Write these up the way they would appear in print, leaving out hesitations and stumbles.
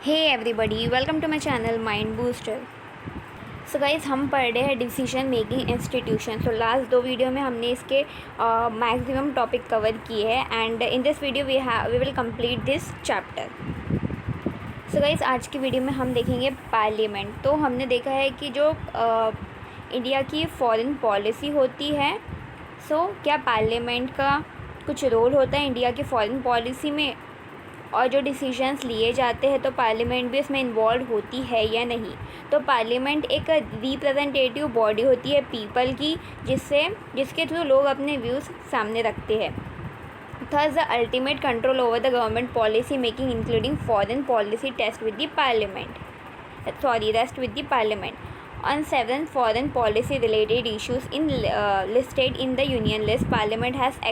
Hey everybody, welcome to my channel mind booster. So guys, हम पढ़ रहे हैं decision making institution. So last दो वीडियो में हमने इसके मैक्सिमम टॉपिक कवर किए हैं and in this video we will complete this chapter. So guys, आज की वीडियो में हम देखेंगे पार्लियामेंट। तो हमने देखा है कि जो इंडिया की फॉरेन पॉलिसी होती है, क्या पार्लियामेंट का कुछ रोल होता है इंडिया की फॉरेन पॉलिसी में, और जो डिसीजंस लिए जाते हैं तो पार्लियामेंट भी उसमें इन्वॉल्व होती है या नहीं। तो पार्लियामेंट एक रिप्रेजेंटेटिव बॉडी होती है पीपल की, जिसके थ्रू लोग अपने व्यूज़ सामने रखते हैं। Thus the ultimate control over the government policy making including foreign policy rest with the parliament on several foreign policy related issues listed in the union list. Parliament has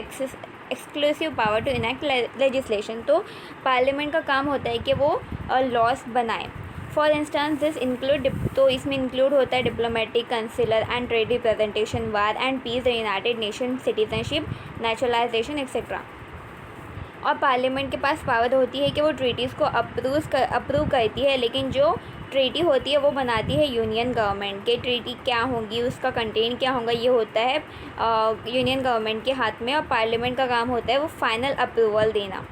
exclusive power to enact legislation. तो Parliament का काम होता है कि वो loss बनाए। For instance this include, तो इसमें इंक्लूड होता है diplomatic, consular and trade representation, war and peace, the United Nation, citizenship, naturalisation etcetera. और पार्लियामेंट के पास पावर होती है कि वो ट्रीटीज़ को अप्रूव करती है, लेकिन जो ट्रीटी होती है वो बनाती है यूनियन गवर्नमेंट के। ट्रीटी क्या होगी, उसका कंटेंट क्या होगा, ये होता है यूनियन गवर्नमेंट के हाथ में, और पार्लियामेंट का काम होता है वो फाइनल अप्रूवल देना।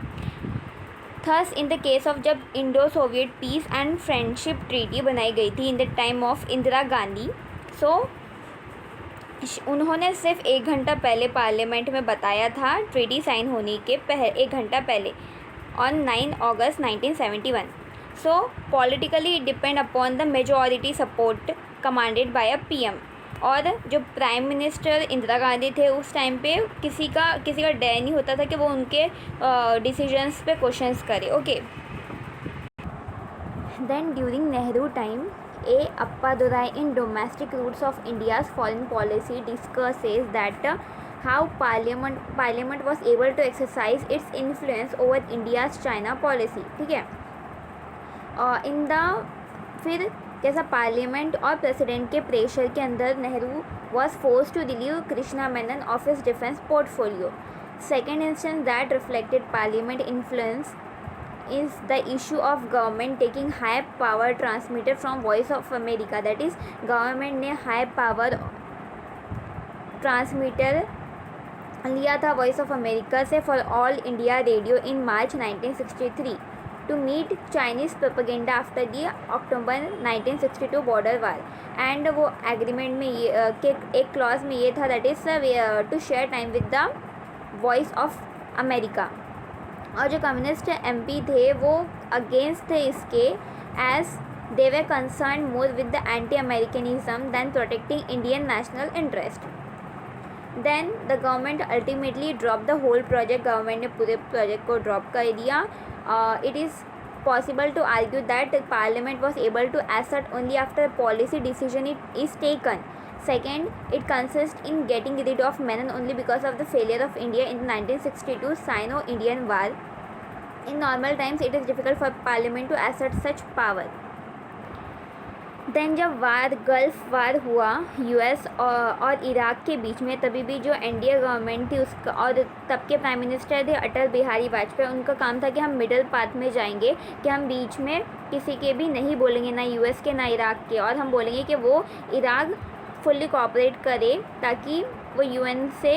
Thus in the case of जब Indo Soviet peace and friendship treaty बनाई गई थी in the time of Indira Gandhi, उन्होंने सिर्फ 1 घंटा पहले पार्लियामेंट में बताया था, ट्रीटी साइन होने के 1 घंटा पहले, on 9 August 1971। So politically it depend upon the majority support commanded by a PM. और जो प्राइम मिनिस्टर इंदिरा गांधी थे उस टाइम पे किसी का डर नहीं होता था कि वो उनके डिसीजंस पे क्वेश्चंस करे। Okay, then during Nehru time, A. Appadurai in Domestic Roots of India's Foreign Policy discusses that how Parliament was able to exercise its influence over India's China policy। ठीक है, फिर जैसा पार्लियामेंट और प्रेसिडेंट के pressure के अंदर Nehru was force to relieve Krishna Menon of his defence portfolio. Second instance that reflected parliament influence is the issue of government taking high power transmitted from Voice of America, that is government ने high power transmitter लिया था Voice of America से for All India Radio in March 1963 to meet Chinese propaganda after the October 1962 border war. And वो agreement में ये के एक clause में ये था, that is to share time with the Voice of America. और जो कम्युनिस्ट एमपी थे वो अगेंस्ट थे इसके, as they were concern more with the anti Americanism than protecting Indian national interest. Then the government ultimately drop the whole project. Government ने पूरे project को drop कर दिया। It is possible to argue that Parliament was able to assert only after policy decision is taken. Second, it consists in getting rid of Menon only because of the failure of India in the 1962 Sino-Indian War. In normal times, it is difficult for Parliament to assert such power. Then जब Gulf war हुआ US और Iraq के बीच में, तभी भी जो NDA government थी उसका, और तब के प्राइम मिनिस्टर थे अटल बिहारी वाजपेयी, उनका काम था कि हम मिडल पाथ में जाएंगे, कि हम बीच में किसी के भी नहीं बोलेंगे, ना यूएस के ना इराक के, और हम बोलेंगे कि वो इराक फुल्ली कोऑपरेट करे ताकि वो यूएन से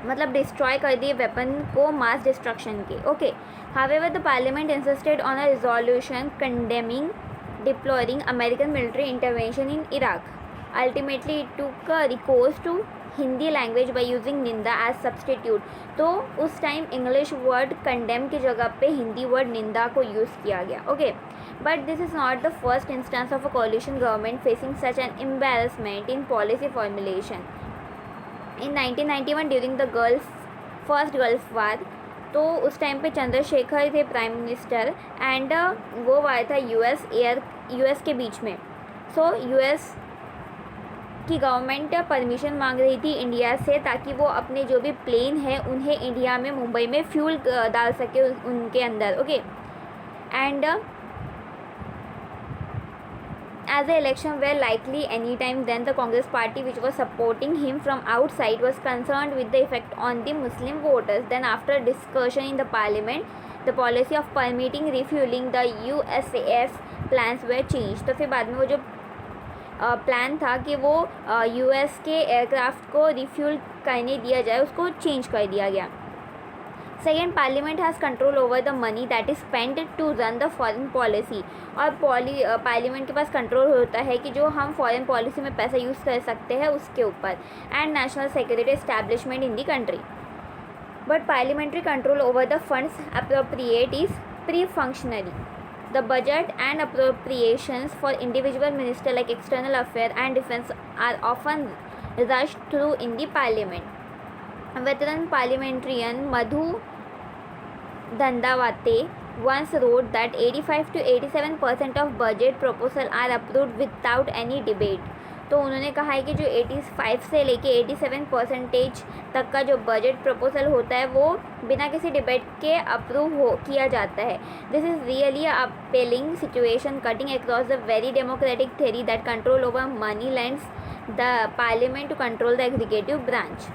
मतलब डिस्ट्रॉय कर दिए वेपन को मास डिस्ट्रक्शन के। Okay, however the parliament insisted on a resolution condemning deploring American military intervention in Iraq. Ultimately, it took recourse to Hindi language by using निंदा एज सब्सटीट्यूट। तो उस टाइम इंग्लिश वर्ड कंडेम की जगह पे Hindi word निंदा को use किया गया। Okay, but this is not the first instance of a coalition government facing such an embarrassment in policy formulation. In 1991 during the first Gulf war, तो उस time पे चंद्रशेखर थे प्राइम मिनिस्टर, एंड वो वार था यूएस के बीच में। सो यूएस की government permission मांग रही थी इंडिया से, ताकि वो अपने जो भी प्लेन है उन्हें इंडिया में मुंबई में फ्यूल डाल सके उनके अंदर। Okay, and as the election were likely any time, then the Congress party, which was supporting him from outside, was concerned with the effect on the Muslim voters. Then after discussion in the parliament, the policy of permitting refuelling the USAF plans way change. तो फिर बाद में वो जो plan था कि वो US के एयरक्राफ्ट को रिफ्यूल करने दिया जाए, उसको चेंज कर दिया गया। Second, parliament has control over the money that is spend to run the foreign policy. और पार्लियामेंट के पास कंट्रोल होता है कि जो हम फॉरेन पॉलिसी में पैसा यूज़ कर सकते हैं उसके ऊपर। And national security establishment in the country. But parliamentary control over the funds appropriate is pre functionary. The budget and appropriations for individual minister like external affairs and defense are often rushed through in the parliament. Veteran parliamentarian Madhu Dandawate once wrote that 85 to 87% of budget proposal are approved without any debate. तो उन्होंने कहा है कि जो 85 से लेके 87% तक का जो बजट प्रपोजल होता है वो बिना किसी डिबेट के अप्रूव किया जाता है। This is really appealing situation cutting across the very democratic theory that control over money lands the parliament to control the executive branch.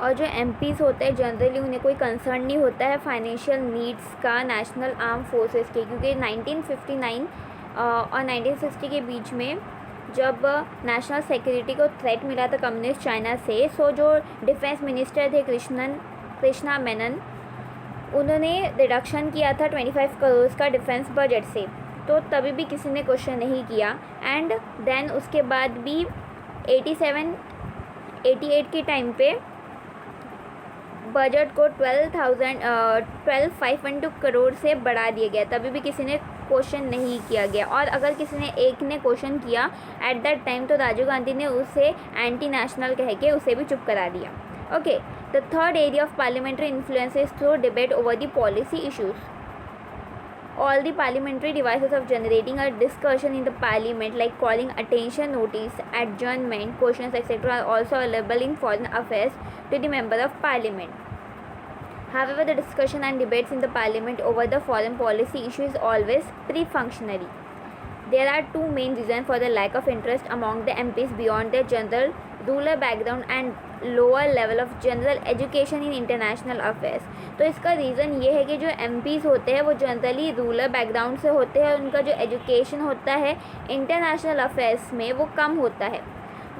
और जो MPs होते हैं जनरली उन्हें कोई कंसर्न नहीं होता है फाइनेंशियल नीड्स का नेशनल आर्म फोर्सेस के, क्योंकि 1959 और 1960 के बीच में जब नेशनल सिक्योरिटी को थ्रेट मिला था कम्युनिस्ट चाइना से, सो जो डिफेंस मिनिस्टर थे कृष्णा मेनन, उन्होंने रिडक्शन किया था 25 करोड़ का डिफेंस बजट से। तो तभी भी किसी ने क्वेश्चन नहीं किया। एंड देन उसके बाद भी 88 के टाइम पे बजट को 12,512 करोड़ से बढ़ा दिया गया, तभी भी किसी ने क्वेश्चन नहीं किया गया। और अगर किसी ने एक ने क्वेश्चन किया एट दैट टाइम तो राजीव गांधी ने उसे एंटी नेशनल कह के उसे भी चुप करा दिया। Okay, the third area of parliamentary influence is through debate over the policy issues. All the parliamentary devices of generating a discussion in the parliament like calling attention notice, adjournment, questions etc. are also available in foreign affairs to the member of parliament. However, the discussion and debates in the parliament over the foreign policy issue is always pre-functionary. There are two main reasons for the lack of interest among the MPs beyond their general rural background and lower level of general education in international affairs. तो इसका reason ये है कि जो MPs होते हैं वो generally rural background से होते हैं और उनका जो एजुकेशन होता है इंटरनेशनल अफेयर्स में वो कम होता है।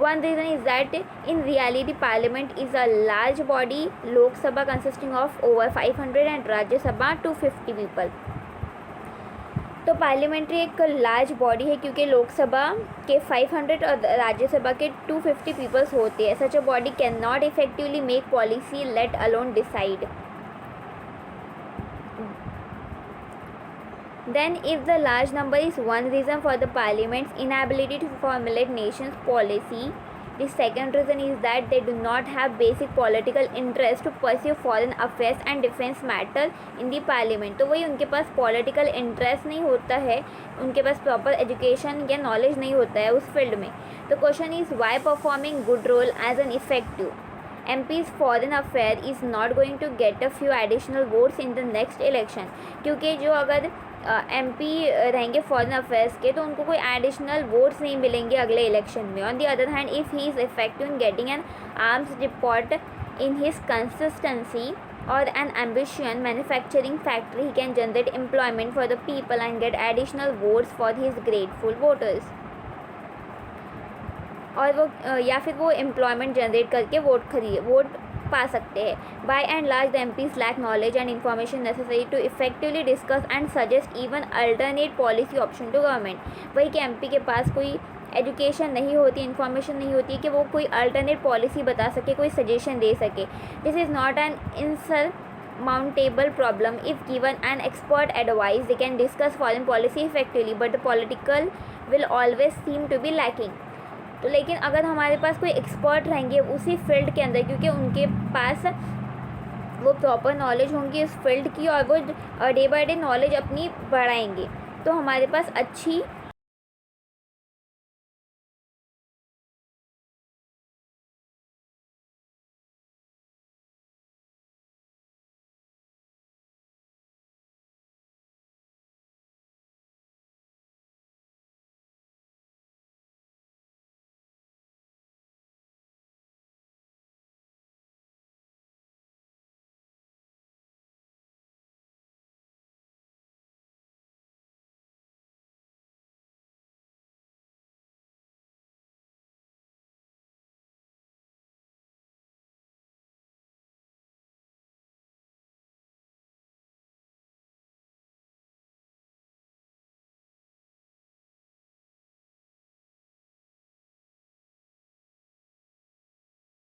One reason is that in reality Parliament is a large body, Lok Sabha consisting of over 500 and Rajya Sabha 250 people. तो पार्लियामेंट्री एक लार्ज बॉडी है क्योंकि लोकसभा के 500 और राज्यसभा के 250 पीपल्स होते हैं। Such a body can not effectively make policy let alone decide. Then if the large number is one reason for the parliament's inability to formulate nation's policy, the second reason is that they do not have basic political interest to pursue foreign affairs and defense matter in the parliament. तो वही उनके पास political interest नहीं होता है, उनके पास proper education या knowledge नहीं होता है उस field में। The question is why performing good role as an effective MP's foreign affair is not going to get a few additional votes in the next election। क्योंकि जो अगर MP रहेंगे फॉरेन अफेयर्स के तो उनको कोई एडिशनल वोट्स नहीं मिलेंगे अगले इलेक्शन में। On the other hand if he is effective in getting an arms depot in his consistency और an ambition manufacturing factory he can generate employment for the people and get additional votes for his grateful voters. और वो या फिर वो employment generate करके vote पा सकते हैं। By and large the MPs lack knowledge and information necessary to effectively discuss and suggest even alternate policy option to government. वही कि MP के पास कोई एजुकेशन नहीं होती, इन्फॉर्मेशन नहीं होती कि वो कोई अल्टरनेट पॉलिसी बता सके, कोई सजेशन दे सके। This is not an insurmountable problem. If given an expert advice, they can discuss foreign policy effectively, but the political will always seem to be lacking. तो लेकिन अगर हमारे पास कोई एक्सपर्ट रहेंगे उसी फील्ड के अंदर, क्योंकि उनके पास वो प्रॉपर नॉलेज होंगी उस फील्ड की और वो डे बाय डे नॉलेज अपनी बढ़ाएंगे, तो हमारे पास अच्छी